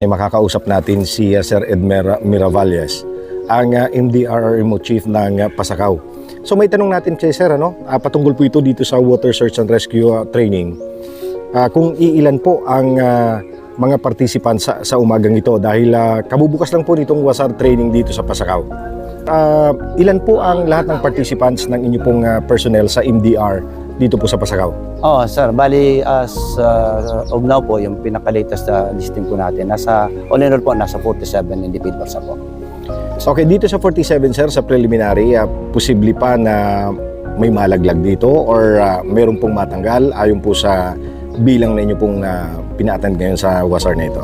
ay makakausap natin si Sir Edmer Miravalles, ang MDRRMO Chief ng Pasakaw. So may tanong natin kay Sir, patungkol po ito dito sa Water Search and Rescue Training. Kung iilan po ang mga participants sa umagang ito dahil kabubukas lang po nitong WASAR training dito sa Pasakaw. Ilan po ang lahat ng participants ng inyo pong personnel sa MDR dito po sa Pasakaw? Sir, bali as of now po, yung pinaka-latest listing po natin, all in all po, nasa 47 individuals po. Okay, dito sa 47 sir, sa preliminary, posible pa na may malaglag dito or mayroon pong matanggal ayon po sa bilang na inyo pong pina-attend ngayon sa WASAR na ito?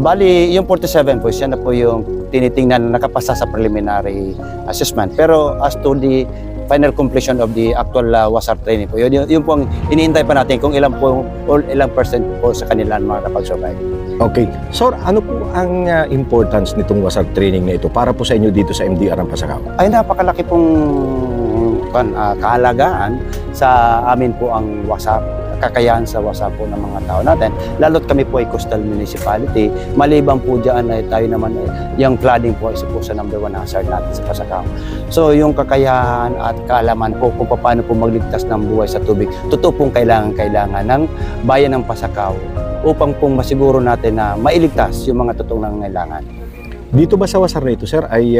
Bali, yung 47 po, siya na po yung tinitingnan na nakapasa sa preliminary assessment. Pero as to the final completion of the actual WASAR training po, yun po ang iniintay pa natin kung ilang po or ilang percent po sa kanila mga nakapag-survive. Okay. So, ano po ang importance nitong WASAR training na ito para po sa inyo dito sa MDR ng Pasakaw? Ay, napakalaki pong kahalagaan sa amin po ang WASAR, kakayahan sa WASAR po ng mga tao natin. Lalo't kami po ay coastal municipality. Maliban po dyan ay tayo naman yung flooding po isa po sa number 1 hazard natin sa Pasakaw. So yung kakayahan at kaalaman po kung paano po magligtas ng buhay sa tubig, totoo pong kailangan ng bayan ng Pasakaw upang pong masiguro natin na mailigtas yung mga totoong nangangailangan. Dito ba sa WASAR na ito, sir, ay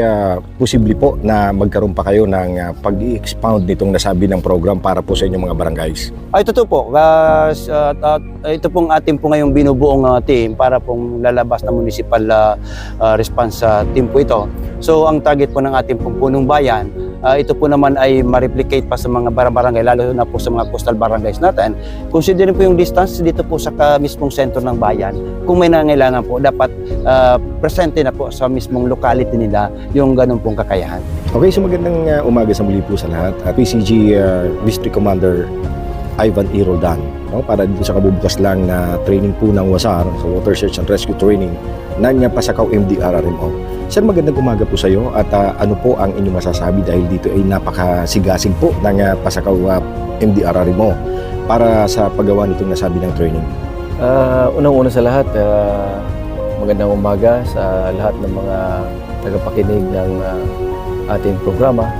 posible po na magkaroon pa kayo ng pag-i-expound nitong nasabi ng program para po sa inyong mga barangays? Ay, totoo po. Ito pong ating po ngayong binubuong team para pong lalabas na municipal response team po ito. So, ang target po ng ating pong punong bayan, ito po naman ay ma-replicate pa sa mga barangay, lalo na po sa mga coastal barangays natin. Considering po yung distance dito po sa mismong sentro ng bayan, kung may nangailangan po, dapat presente na po sa mismong locality nila yung ganun pong kakayahan. Okay, so magandang umaga sa muli po sa lahat. PCG District Commander Ivan E. Roldan, para dito sa kabubukas lang na training po ng WASAR, sa Water Search and Rescue Training ng Pasakaw MDRRMO. Sir, magandang umaga po sa iyo at ano po ang inyong masasabi dahil dito ay napakasigasig po ng Pasakaw MDRRMO para sa paggawa nitong nasabi ng training? Unang-una sa lahat, magandang umaga sa lahat ng mga tagapakinig ng ating programa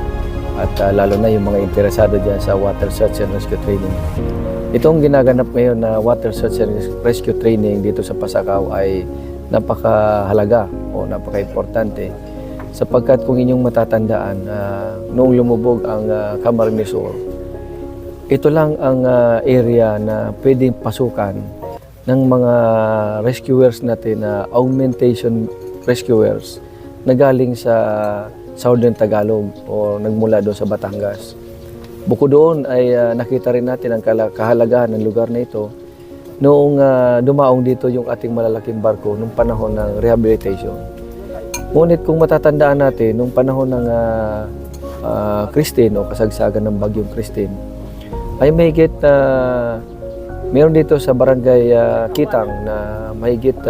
at lalo na yung mga interesado dyan sa Water Search and Rescue Training. Itong ginaganap ngayon na Water Search and Rescue Training dito sa Pasakaw ay napakahalaga o napaka-importante sapagkat kung inyong matatandaan, noong lumubog ang Camarines Sur, ito lang ang area na pwedeng pasukan ng mga rescuers natin na augmentation rescuers na galing sa Southern Tagalog o nagmula doon sa Batangas. Bukod doon ay nakita rin natin ang kahalagahan ng lugar na ito noong dumaong dito yung ating malalaking barko nung panahon ng rehabilitation. Ngunit kung matatandaan natin, nung panahon ng Christine o kasagsagan ng bagyong Christine, ay mahigit meron dito sa barangay Kitang na mahigit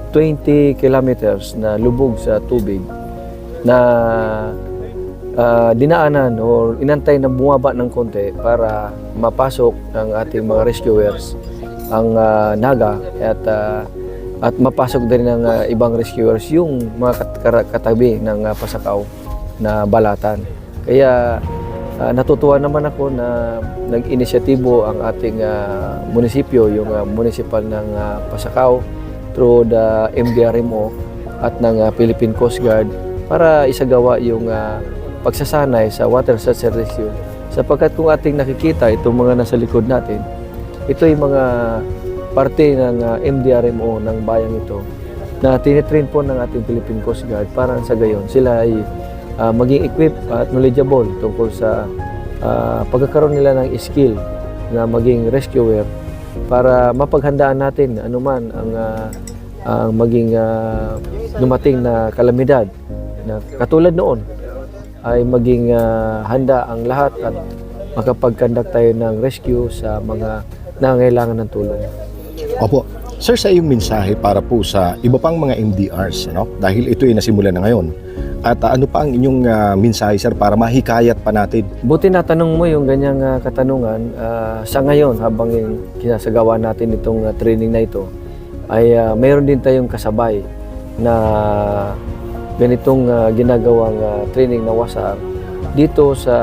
20 kilometers na lubog sa tubig na dinaanan o inantay na bumaba ng konti para mapasok ng ating mga rescuers ang Naga at mapasok din ng ibang rescuers yung mga katabi ng Pasakaw na Balatan. Kaya natutuwa naman ako na nag-inisyatibo ang ating munisipyo, yung municipal ng Pasakaw through the MDRMO at ng Philippine Coast Guard para isagawa yung pagsasanay sa Water Search and Rescue. Sapagkat kung ating nakikita itong mga nasa likod natin, ito yung mga parte ng MDRMO ng bayang ito na tinitrain po ng ating Philippine Coast Guard para sa gayon sila ay maging equipped at knowledgeable tungkol sa pagkakaroon nila ng skill na maging rescuer para mapaghandaan natin anuman ang maging dumating na kalamidad na katulad noon ay maging handa ang lahat at makapag-conduct tayo ng rescue sa mga nangangailangan ng tulong. Opo. Sir, sa iyong mensahe para po sa iba pang mga MDRs, dahil ito ay nasimula na ngayon, at ano pa ang inyong mensahe, sir, para mahikayat pa natin? Buti na tanong mo yung ganyang katanungan. Sa ngayon, habang kinasagawa natin itong training na ito, ay mayroon din tayong kasabay na ganitong ginagawang training na WASAR dito sa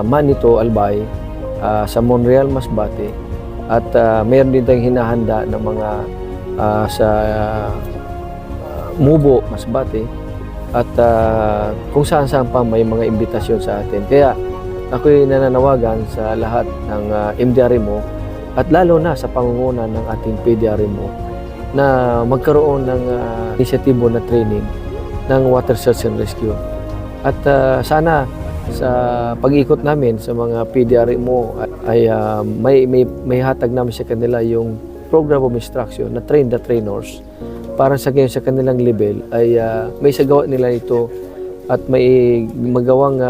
Manito, Albay, sa Monreal, Masbate, at mayroon din tayong hinahanda ng mga sa Mubo, Masbate, at kung saan-saan pa may mga imbitasyon sa atin. Kaya ako'y nananawagan sa lahat ng MDRMO at lalo na sa pangunguna ng ating PDRMO na magkaroon ng inisyatibo na training ng Water Search and Rescue. At sana sa pag-ikot namin sa mga PDRMO ay may hatag namin sa kanila yung program of instruction na train the trainers para sa ngayon sa kanilang level ay may sagawa nila ito at may magawang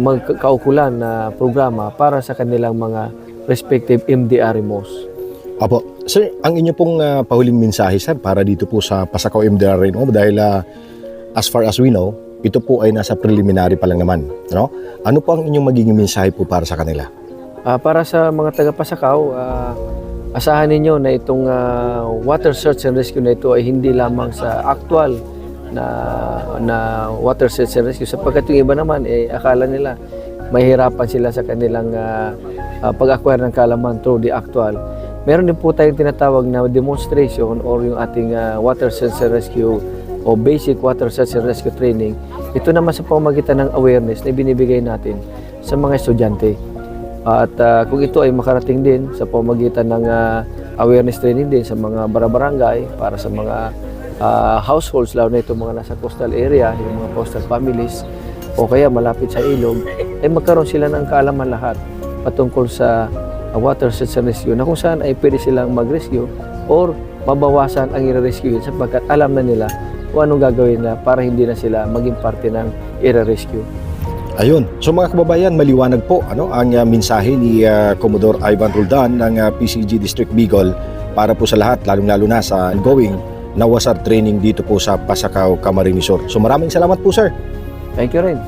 magkaukulan na programa para sa kanilang mga respective MDRMOs. Apo, sir, ang inyo pong pahuling mensahe, sir, para dito po sa Pasakaw MDRMO dahil as far as we know, ito po ay nasa preliminary pa lang naman. No? Ano po ang inyong magiging mensahe po para sa kanila? Para sa mga taga-Pasakaw, asahan ninyo na itong water search and rescue na ito ay hindi lamang sa actual na water search and rescue sapagkat yung iba naman akala nila mahirapan sila sa kanilang pag-acquire ng kaalaman through the actual. Meron din po tayong tinatawag na demonstration or yung ating water search and rescue o basic water search and rescue training. Ito naman sa pamamagitan ng awareness na binibigay natin sa mga estudyante. At kung ito ay makarating din sa pamamagitan ng awareness training din sa mga barangay para sa mga households, lalo na itong mga nasa coastal area, yung mga coastal families, o kaya malapit sa ilog, ay magkaroon sila ng kaalaman lahat patungkol sa water search and rescue na kung saan ay pwede silang mag-rescue or mabawasan ang i-rescue sapagkat alam na nila kung anong gagawin na para hindi na sila maging parte ng i-rescue. Ayun. So mga kababayan, maliwanag po ang mensahe ni Commodore Ivan Roldan ng PCG District Bicol para po sa lahat, lalong-lalo na sa ongoing na WASAR training dito po sa Pasakaw, Camarines Sur. So maraming salamat po, sir. Thank you rin.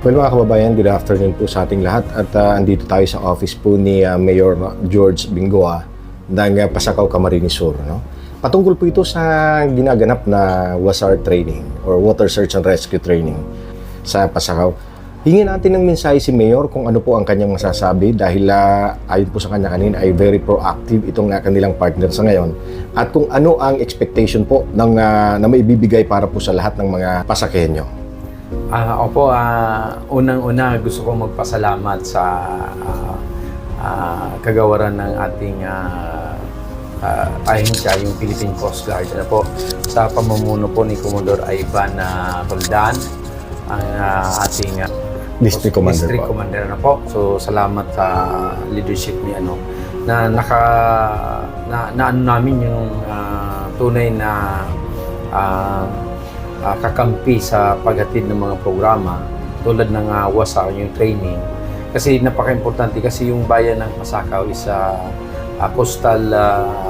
Well mga kababayan, good afternoon po sa ating lahat at andito tayo sa office po ni Mayor George Bingoa ng Pasakaw, Camarines Sur. No? Patungkol po ito sa ginaganap na WASAR training or Water Search and Rescue training sa Pasakaw. Hingin natin ng mensahe si Mayor kung ano po ang kanyang masasabi dahil ayon po sa kanya kanina ay very proactive itong kanilang partner sa ngayon at kung ano ang expectation po ng, na maibibigay para po sa lahat ng mga pasakenyo. Opo, unang-una gusto ko magpasalamat sa kagawaran ng ating ahensya, yung Philippine Coast Guard. Po, sa pamumuno po ni Commodore Ivan Roldan, ang ating District Commander na po. So salamat sa leadership ni na namin yung tunay na kakampi sa paghatid ng mga programa tulad ng WASAR, yung training. Kasi napaka-importante kasi yung bayan ng Pasakaw is coastal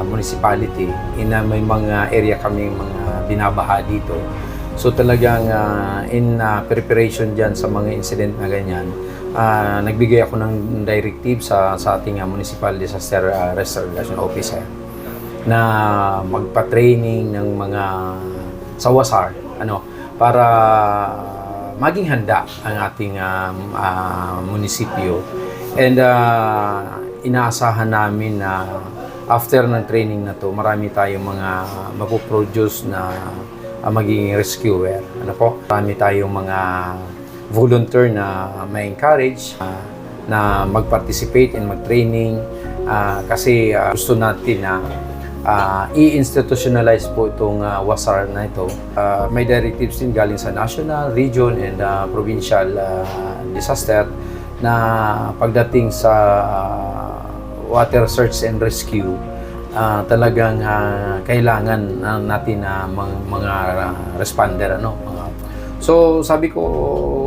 municipality. May mga area kami mga binabaha dito. So talagang in preparation dyan sa mga incident na ganyan, nagbigay ako ng directive sa ating Municipal Disaster Restoration Officer na magpa-training ng mga sa WASAR para maging handa ang ating munisipyo. And inaasahan namin na after ng training na to, marami tayong mga mapoproduce na magiging rescuer. Marami tayong mga volunteer na ma-encourage na mag-participate and mag-training kasi gusto natin na i-institutionalize po itong WASAR na ito. May directives din galing sa national, region, and provincial disaster na pagdating sa water search and rescue, talagang kailangan natin na mga responder So sabi ko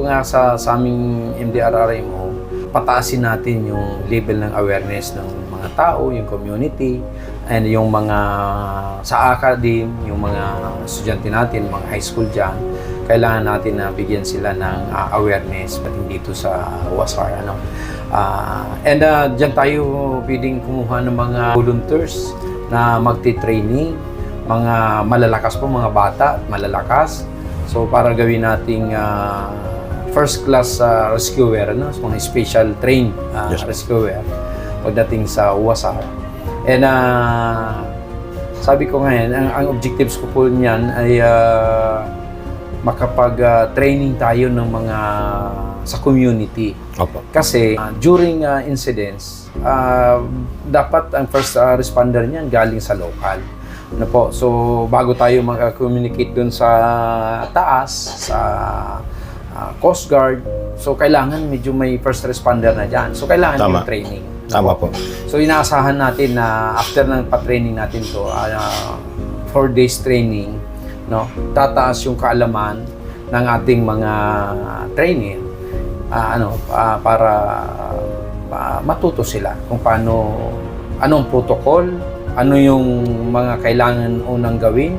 nga sa aming MDRRMO, pataasin natin yung level ng awareness ng mga tao, yung community, and yung mga sa academe, yung mga estudyante natin, mga high school dyan, kailangan natin na bigyan sila ng awareness pati dito sa WASAR. And dyan tayo pwedeng kumuha ng mga volunteers na magti-training, mga malalakas po, mga bata at malalakas. So para gawin nating first class rescuer, ano? So, mga special trained Yes. rescuer pagdating sa UASAR. And sabi ko ngayon, ang objectives ko po niyan ay makapag-training tayo ng mga sa community. Opo. Kasi during incidents, dapat ang first responder niyan galing sa local. Ano po? So bago tayo mag-communicate dun sa taas, sa Coast Guard, so kailangan medyo may first responder na dyan. So kailangan Tama. yung training. Tama po. So inaasahan natin na after ng pa-training natin to, 4 days training, no, tataas yung kaalaman ng ating mga trainer para matuto sila kung paano, anong protocol, ano yung mga kailangan unang gawin.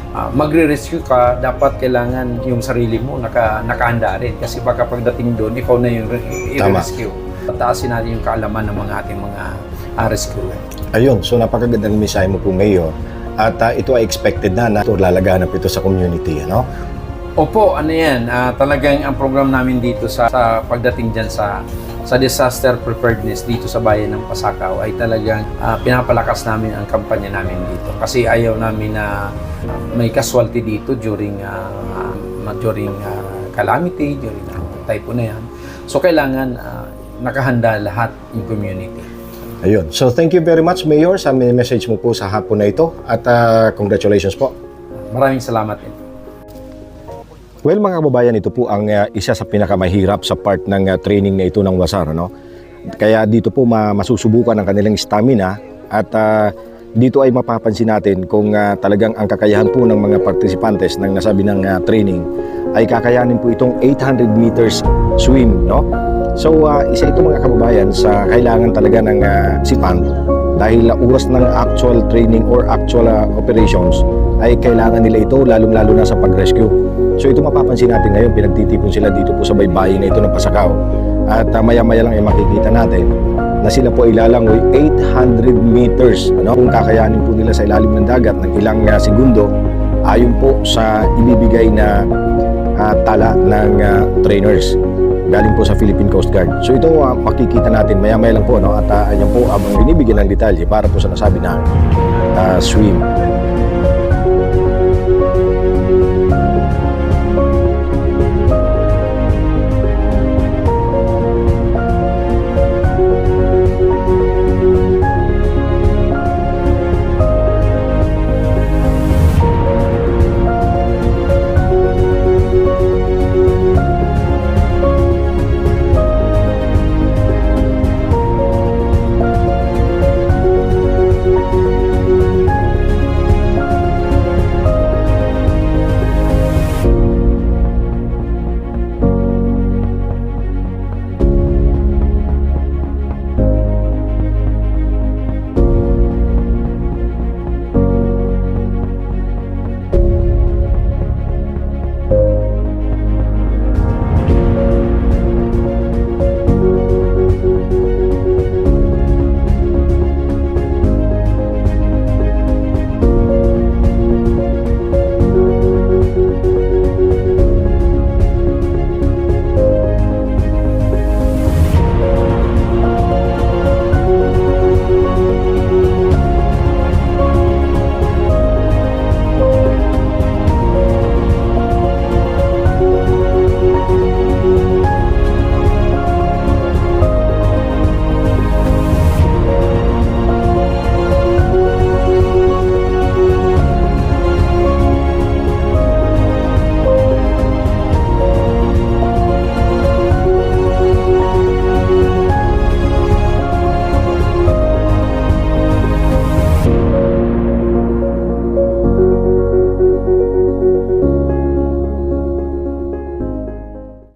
Magre-rescue ka, dapat kailangan yung sarili mo nakahanda rin kasi baka pagdating doon, ikaw na yung i-rescue. Tataasin natin yung kaalaman ng mga ating mga rescuer. Ayun, so napakagandang mensahe mo po, Mayor. At ito ay expected na ito lalaganap ito sa community, ano? Opo, ano yan, talagang ang program namin dito sa pagdating dyan sa disaster preparedness dito sa bayan ng Pasakaw ay talagang pinapalakas namin ang kampanya namin dito. Kasi ayaw namin na may casualty dito during calamity, during typhoon na yan. So kailangan nakahanda lahat yung community. Ayun. So thank you very much, Mayor, sa message mo po sa hapon na ito. At congratulations po. Maraming salamat din. Well, mga kababayan, ito po ang isa sa pinakamahirap sa part ng training na ito ng WASAR, no? Kaya dito po masusubukan ang kanilang stamina at dito ay mapapansin natin kung talagang ang kakayahan po ng mga participantes ng nasabi ng training ay kakayanin po itong 800 meters swim, no? So, isa ito mga kababayan sa kailangan talaga ng sipan dahil oras ng actual training or actual operations ay kailangan nila ito lalong-lalo na sa pag-rescue. So ito mapapansin natin ngayon, pinagtitipon sila dito po sa baybayin na ito ng Pasakaw. At maya-maya lang ay makikita natin na sila po ay lalangoy 800 meters. Ano? Kung kakayanin po nila sa ilalim ng dagat ng ilang segundo, ayon po sa ibibigay na tala ng trainers galing po sa Philippine Coast Guard. So ito makikita natin maya-maya lang po, no? At ayan po abang binibigyan ng detalye para po sa nasabi ng swim.